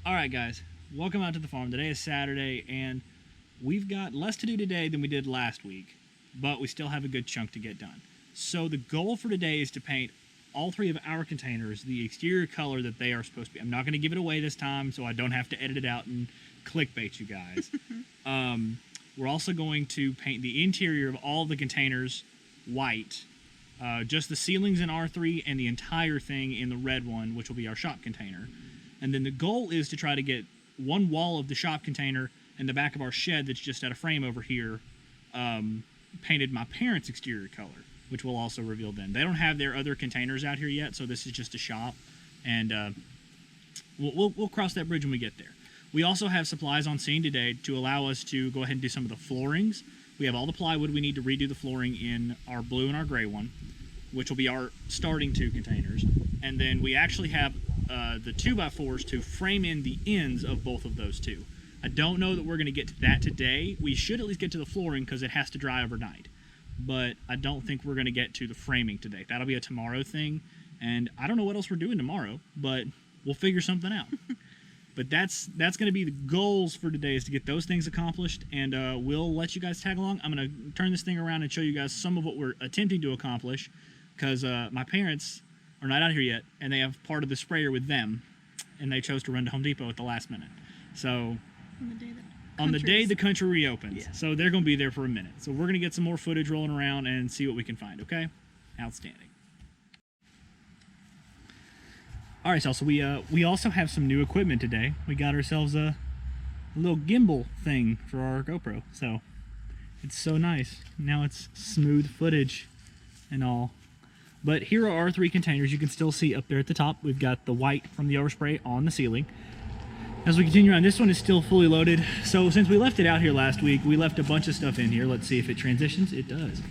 All right, guys, welcome out to the farm. Today is Saturday, and we've got less to do today than we did last week, but we still have a good chunk to get done. So the goal for today is to paint all three of our containers the exterior color that they are supposed to be. I'm not going to give it away this time, so I don't have to edit it out and clickbait you guys. We're also going to paint the interior of all the containers white, just the ceilings in R3 and the entire thing in the red one, which will be our shop container. And then the goal is to try to get one wall of the shop container and the back of our shed that's just at a frame over here painted my parents' exterior color, which we'll also reveal then. They don't have their other containers out here yet, so this is just a shop. And we'll cross that bridge when we get there. We also have supplies on scene today to allow us to go ahead and do some of the floorings. We have all the plywood we need to redo the flooring in our blue and our gray one, which will be our starting two containers. And then we actually have the 2x4s to frame in the ends of both of those two. I don't know that we're going to get to that today. We should at least get to the flooring because it has to dry overnight. But I don't think we're going to get to the framing today. That'll be a tomorrow thing. And I don't know what else we're doing tomorrow, but we'll figure something out. But that's going to be the goals for today, is to get those things accomplished, and we'll let you guys tag along. I'm going to turn this thing around and show you guys some of what we're attempting to accomplish, because my parents are not out here yet, and they have part of the sprayer with them, and they chose to run to Home Depot at the last minute. So on the day the country reopens. Yeah. So they're going to be there for a minute. So we're going to get some more footage rolling around and see what we can find, okay? Outstanding. All right, so we also have some new equipment today. We got ourselves a little gimbal thing for our GoPro, so it's so nice. Now it's smooth footage and all. But here are our three containers. You can still see up there at the top, we've got the white from the overspray on the ceiling. As we continue on, this one is still fully loaded. So since we left it out here last week, we left a bunch of stuff in here. Let's see if it transitions. It does.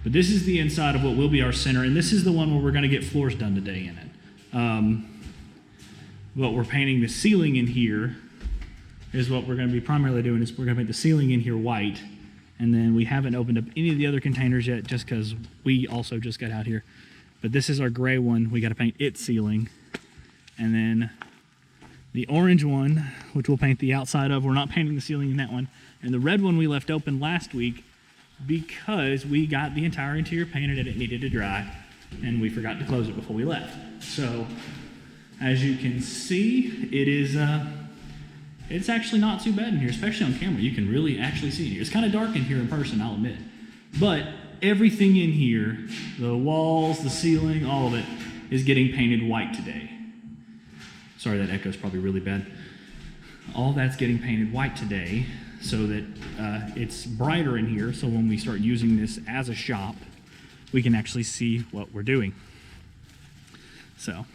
But this is the inside of what will be our center, and this is the one where we're going to get floors done today in it. What we're painting the ceiling in here is what we're going to be primarily doing, is we're going to paint the ceiling in here white. And then we haven't opened up any of the other containers yet, just because we also just got out here. But this is our gray one. We got to paint its ceiling. And then the orange one, which we'll paint the outside of. We're not painting the ceiling in that one. And the red one we left open last week because we got the entire interior painted and it needed to dry. And we forgot to close it before we left. So, as you can see, it is... it's actually not too bad in here, especially on camera. You can really actually see it here. It's kind of dark in here in person, I'll admit. But everything in here, the walls, the ceiling, all of it, is getting painted white today. Sorry, that echo's probably really bad. All that's getting painted white today so that it's brighter in here, so when we start using this as a shop, we can actually see what we're doing. So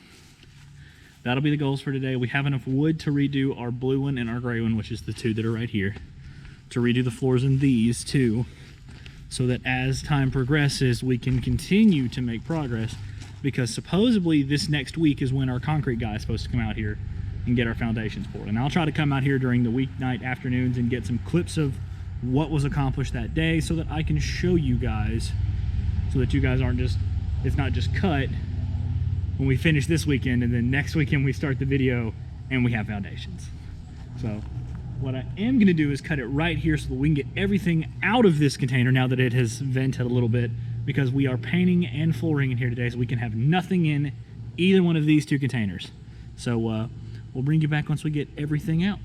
that'll be the goals for today. We have enough wood to redo our blue one and our gray one, which is the two that are right here, to redo the floors in these too, so that as time progresses, we can continue to make progress, because supposedly this next week is when our concrete guy is supposed to come out here and get our foundations poured. And I'll try to come out here during the weeknight afternoons and get some clips of what was accomplished that day, so that I can show you guys, so that you guys aren't just, it's not just cut when we finish this weekend and then next weekend we start the video and we have foundations. So what I am going to do is cut it right here so that we can get everything out of this container now that it has vented a little bit, because we are painting and flooring in here today, so we can have nothing in either one of these two containers. So we'll bring you back once we get everything out.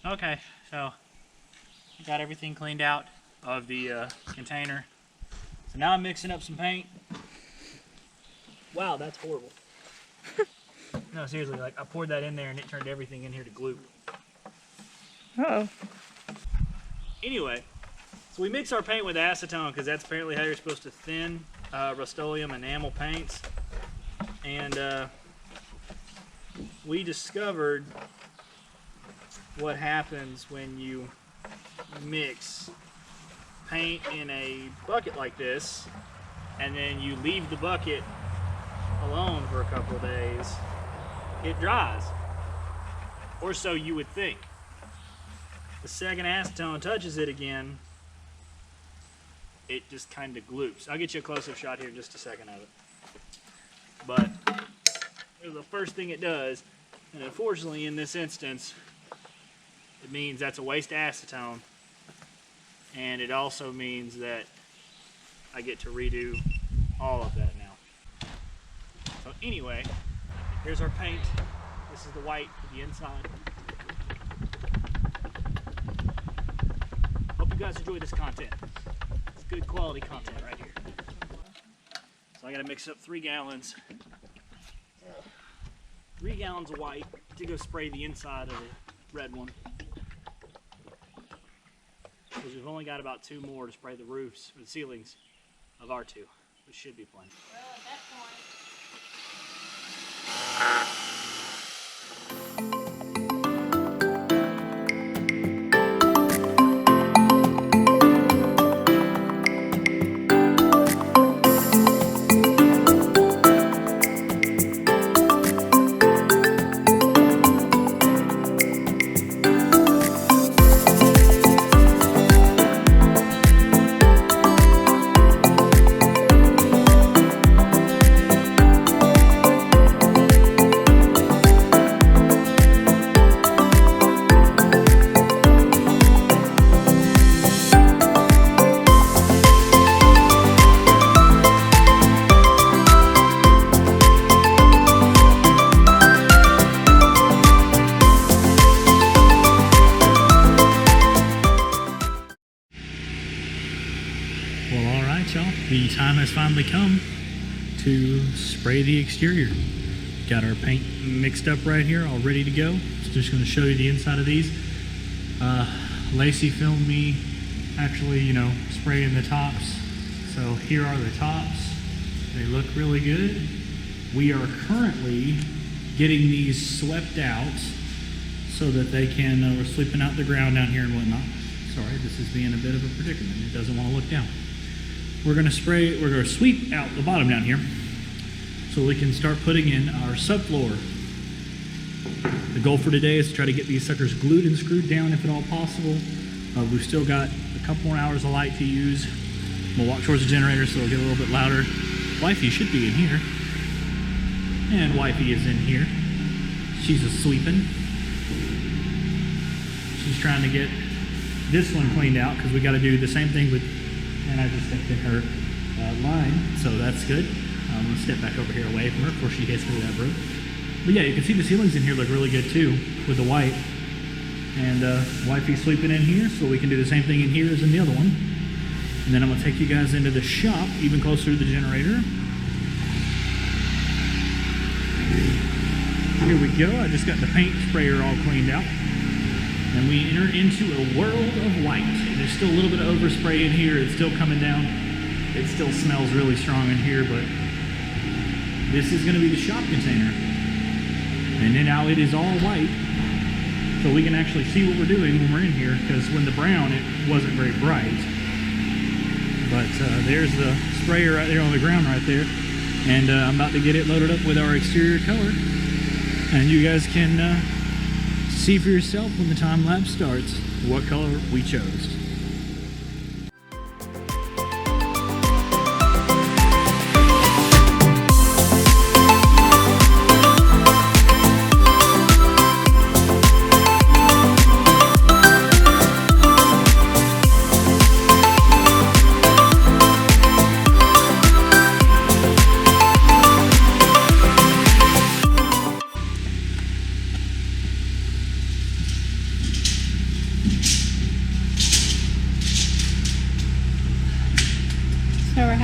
Okay, so got everything cleaned out of the container. So now I'm mixing up some paint. Wow, that's horrible. No, seriously, like I poured that in there and it turned everything in here to glue. Uh-oh. Anyway, so we mix our paint with acetone because that's apparently how you're supposed to thin Rust-Oleum enamel paints. And we discovered what happens when you mix paint in a bucket like this and then you leave the bucket alone for a couple of days. It dries, or so you would think. The second acetone touches it again, it just kind of gloops. I'll get you a close-up shot here in just a second of it. But the first thing it does, and unfortunately in this instance, it means that's a waste of acetone, and it also means that I get to redo all of that now. So anyway, here's our paint. This is the white for the inside. Hope you guys enjoy this content. It's good quality content right here. So I gotta mix up 3 gallons. 3 gallons of white to go spray the inside of the red one. Because we've only got about 2 more to spray the roofs or the ceilings of our 2, which should be plenty. Well, at that point. Well, alright y'all, the time has finally come to spray the exterior. Got our paint mixed up right here, all ready to go. So just going to show you the inside of these. Lacey filmed me actually, spraying the tops. So here are the tops. They look really good. We are currently getting these swept out so that they can, we're sweeping out the ground down here and whatnot. Sorry, this is being a bit of a predicament. It doesn't want to look down. We're going to sweep out the bottom down here so we can start putting in our subfloor. The goal for today is to try to get these suckers glued and screwed down if at all possible. We've still got a couple more hours of light to use. We'll walk towards the generator so it'll get a little bit louder. Wifey should be in here. And Wifey is in here. She's a sweeping. She's trying to get this one cleaned out because we got to do the same thing with, and I just stepped in her line, so that's good. I'm going to step back over here away from her before she hits me with that broom. But yeah, you can see the ceilings in here look really good too with the white. And Wifey's sweeping in here, so we can do the same thing in here as in the other one. And then I'm going to take you guys into the shop, even closer to the generator. Here we go. I just got the paint sprayer all cleaned out. And we enter into a world of white. There's still a little bit of overspray in here. It's still coming down. It still smells really strong in here, but this is going to be the shop container. And then now it is all white. So we can actually see what we're doing when we're in here, because when the brown, it wasn't very bright. But there's the sprayer right there on the ground right there. And I'm about to get it loaded up with our exterior color. And you guys can see for yourself when the time lapse starts what color we chose.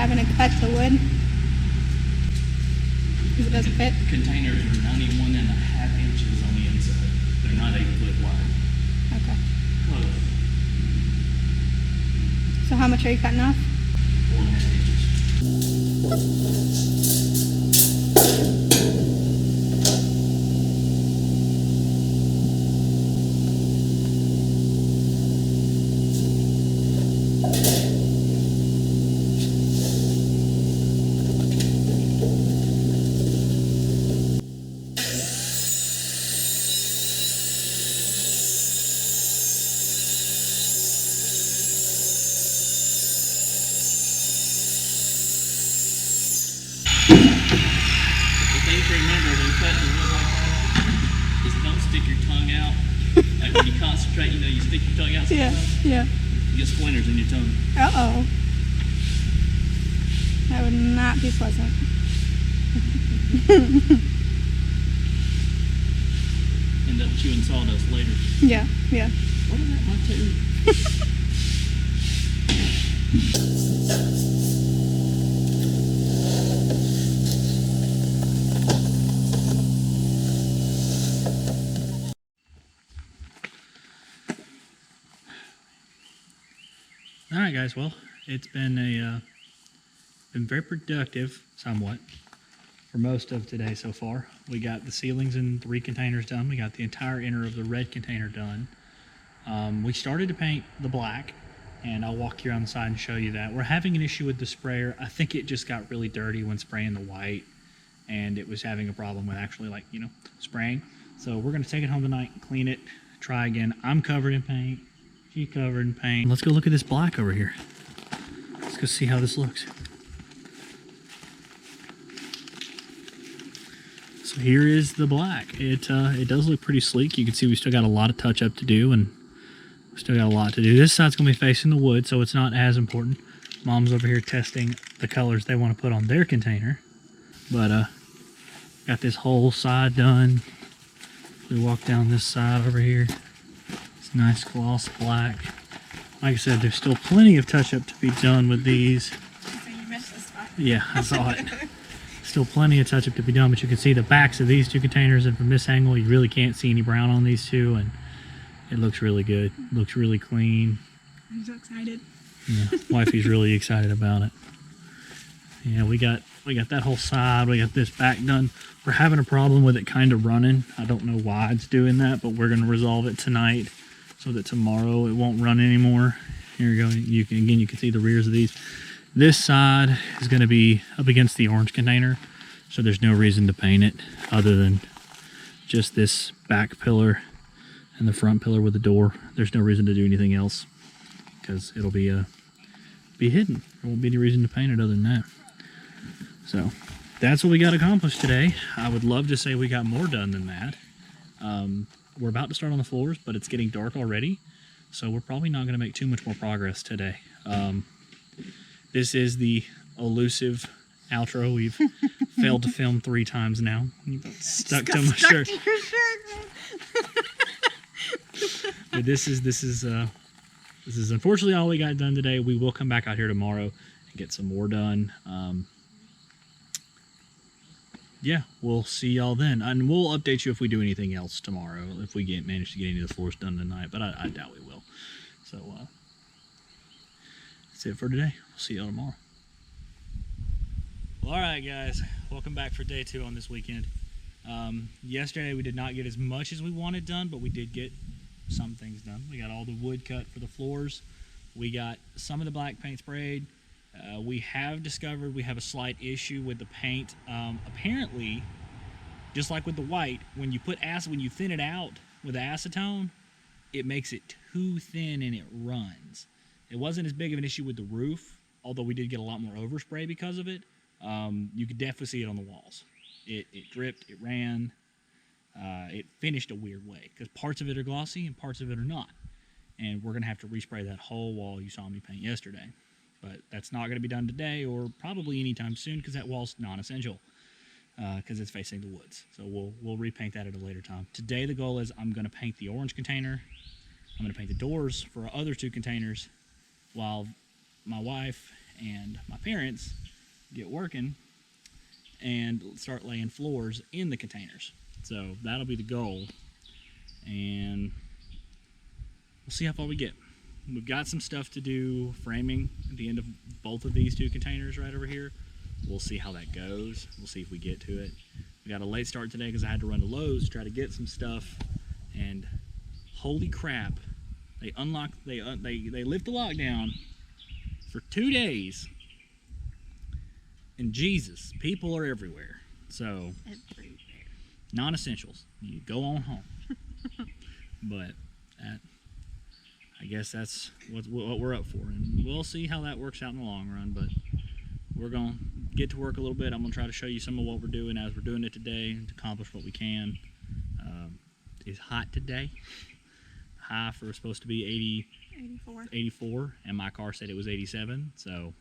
having to cut the wood? Because it doesn't fit? Containers are 91.5 inches on the inside. They're not 8 foot wide. Okay. Close. So how much are you cutting off? 4.5 inches. Remember, when cutting wood like that, is don't stick your tongue out. Like when you concentrate, you stick your tongue out sometimes. Yeah. You get splinters in your tongue. Uh-oh. That would not be pleasant. End up chewing sawdust later. Yeah. What is that, my tooth? All right, guys. Well, it's been been very productive, somewhat, for most of today so far. We got the ceilings in 3 containers done. We got the entire inner of the red container done. We started to paint the black, and I'll walk you around the side and show you that. We're having an issue with the sprayer. I think it just got really dirty when spraying the white, and it was having a problem with actually, spraying. So we're going to take it home tonight, clean it, try again. I'm covered in paint. She covered in paint. Let's go look at this black over here. Let's go see how this looks. So here is the black. It does look pretty sleek. You can see we still got a lot of touch up to do, and we still got a lot to do. This side's gonna be facing the wood, so it's not as important. Mom's over here testing the colors they want to put on their container. But got this whole side done. We walk down this side over here. It's nice gloss black. Like I said, there's still plenty of touch up to be done with these. So you missed this spot. Yeah, I saw it. Still plenty of touch up to be done, but you can see the backs of these 2 containers, and from this angle you really can't see any brown on these 2, and it looks really good. Looks really clean. I'm so excited. Yeah, wifey's really excited about it. Yeah, we got that whole side. We got this back done. We're having a problem with it kind of running. I don't know why it's doing that, but we're going to resolve it tonight so that tomorrow it won't run anymore. Here we go. You can see the rears of these. This side is going to be up against the orange container, so there's no reason to paint it other than just this back pillar and the front pillar with the door. There's no reason to do anything else because it'll be hidden. There won't be any reason to paint it other than that. So that's what we got accomplished today. I would love to say we got more done than that. We're about to start on the floors, but it's getting dark already, so we're probably not going to make too much more progress today. This is the elusive outro. We've failed to film 3 times now. You got stuck to my shirt. To your shirt. But this is unfortunately all we got done today. We will come back out here tomorrow and get some more done. Yeah, we'll see y'all then, and we'll update you if we do anything else tomorrow, if we manage to get any of the floors done tonight, but I doubt we will. So that's it for today. We'll see y'all tomorrow. Well, all right, guys, welcome back for day 2 on this weekend. Yesterday we did not get as much as we wanted done, but we did get some things done. We got all the wood cut for the floors. We got some of the black paint sprayed. We have discovered we have a slight issue with the paint. Apparently, just like with the white, when you thin it out with acetone, it makes it too thin and it runs. It wasn't as big of an issue with the roof, although we did get a lot more overspray because of it. You could definitely see it on the walls. It dripped, it ran, it finished a weird way because parts of it are glossy and parts of it are not. And we're going to have to respray that whole wall you saw me paint yesterday. But that's not going to be done today or probably anytime soon because that wall's non-essential because it's facing the woods. So we'll repaint that at a later time. Today the goal is I'm going to paint the orange container. I'm going to paint the doors for our other 2 containers while my wife and my parents get working and start laying floors in the containers. So that'll be the goal, and we'll see how far we get. We've got some stuff to do, framing at the end of both of these two containers right over here. We'll see how that goes. We'll see if we get to it. We got a late start today because I had to run to Lowe's to try to get some stuff, and holy crap, they lift the lockdown for 2 days, and Jesus, people are everywhere. So non-essentials, you go on home. But I guess that's what we're up for, and we'll see how that works out in the long run. But we're gonna get to work a little bit. I'm gonna try to show you some of what we're doing as we're doing it today to accomplish what we can. It's hot today. High for supposed to be 84, and my car said it was 87. So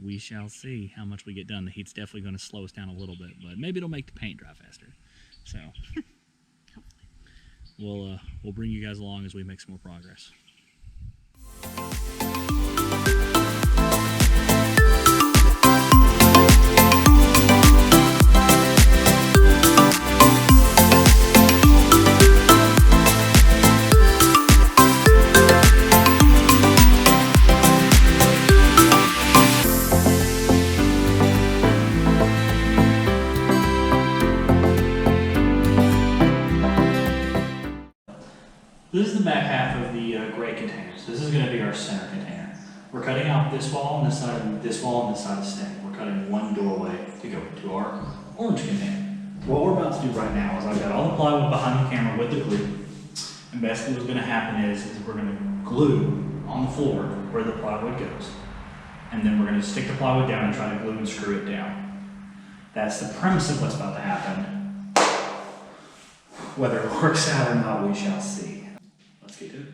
we shall see how much we get done. The heat's definitely going to slow us down a little bit, but maybe it'll make the paint dry faster. So we'll bring you guys along as we make some more progress. This is the back half of the gray containers. This is going to be our center container. We're cutting out this wall on this side, and this wall on this side of the stack. We're cutting one doorway to go into our orange container. What we're about to do right now is I've got all the plywood behind the camera with the glue. And basically what's going to happen is we're going to glue on the floor where the plywood goes. And then we're going to stick the plywood down and try to glue and screw it down. That's the premise of what's about to happen. Whether it works out or not, we shall see. Let's get to it.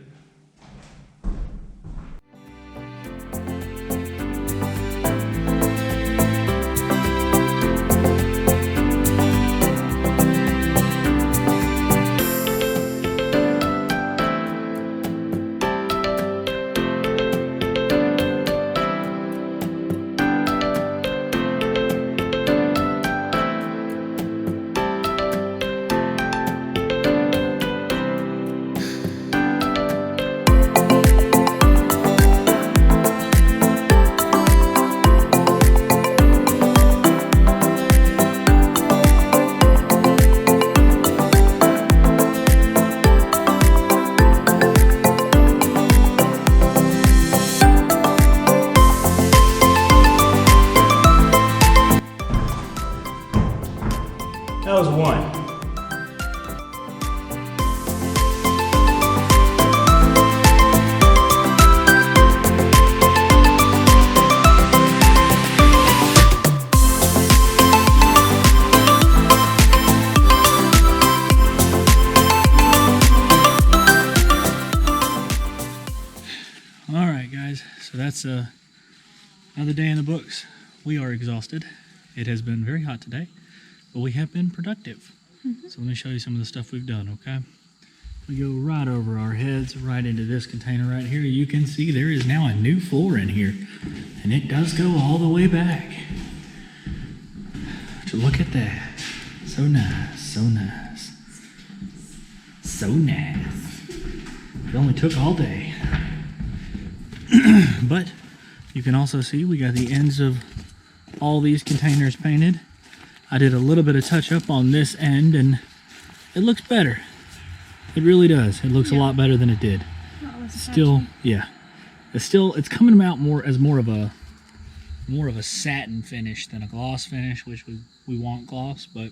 That was one. All right, guys, so that's another day in the books. We are exhausted. It has been very hot today, but we have been productive. So let me show you some of the stuff we've done, okay? We go right over our heads, right into this container right here. You can see there is now a new floor in here, and it does go all the way back. So look at that. So nice, so nice. So nice. It only took all day. But you can also see we got the ends of all these containers painted. I did a little bit of touch up on this end, and it looks better. It really does. It looks a lot better than it did. Still, yeah. It's coming out more as more of a satin finish than a gloss finish, which we want gloss, but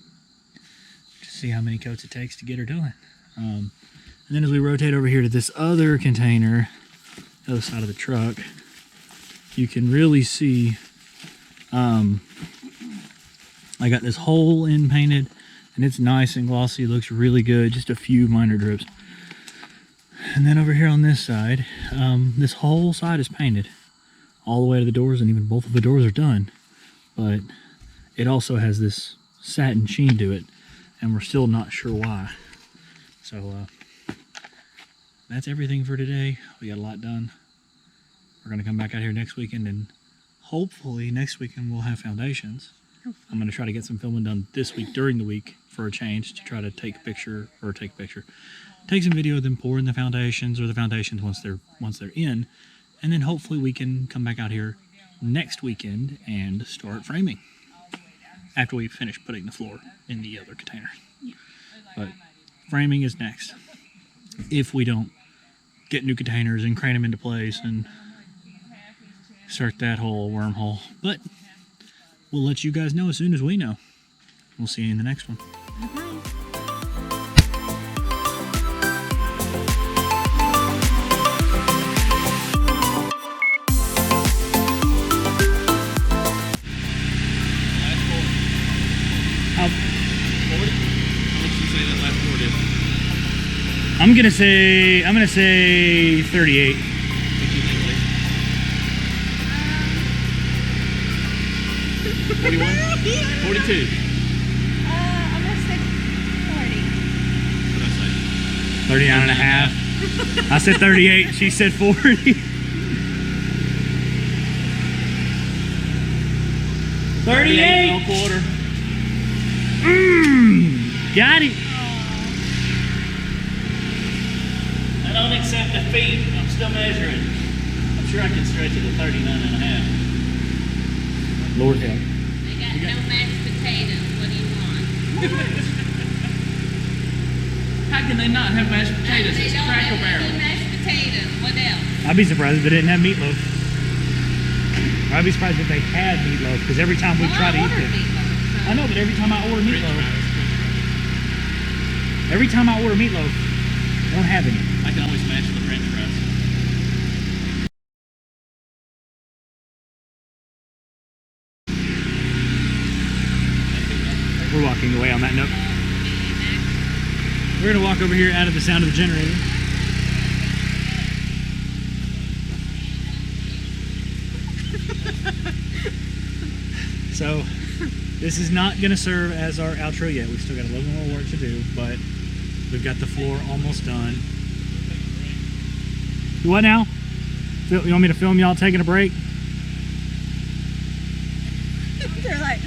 just see how many coats it takes to get her done. And then as we rotate over here to this other container, the other side of the truck, you can really see I got this hole in painted, and it's nice and glossy. It looks really good. Just a few minor drips. And then over here on this side, this whole side is painted all the way to the doors, and even both of the doors are done. But it also has this satin sheen to it, and we're still not sure why. So that's everything for today. We got a lot done. we're going to come back out here next weekend, and hopefully next weekend we'll have foundations. I'm going to try to get some filming done this week during the week for a change, to try to take some video of them pouring the foundations, or the foundations once they're in, and then hopefully we can come back out here next weekend and start framing after we finish putting the floor in the other container. But framing is next, if we don't get new containers and crane them into place and start that whole wormhole. But we'll let you guys know as soon as we know. We'll see you in the next one. I'm gonna say 38. I'm gonna say 40. 39 and a half. I said 38. She said 40. 38 and a quarter. Got it. I don't accept defeat. I'm still measuring. I'm sure I can stretch it to 39 and a half. Lord help. They got no mashed potatoes. What do you want? How can they not have mashed potatoes? They It's don't Cracker have Barrel. any mashed potatoes. What else? I'd be surprised if they didn't have meatloaf. I'd be surprised if they had meatloaf, because every time we try to eat it. I know, but every time I order meatloaf, I don't have any. I can always match the French fries. We're walking away on that note. We're gonna walk over here out of the sound of the generator. So, this is not gonna serve as our outro yet. We've still got a little more work to do, but we've got the floor almost done. What now? You want me to film y'all taking a break? They're like,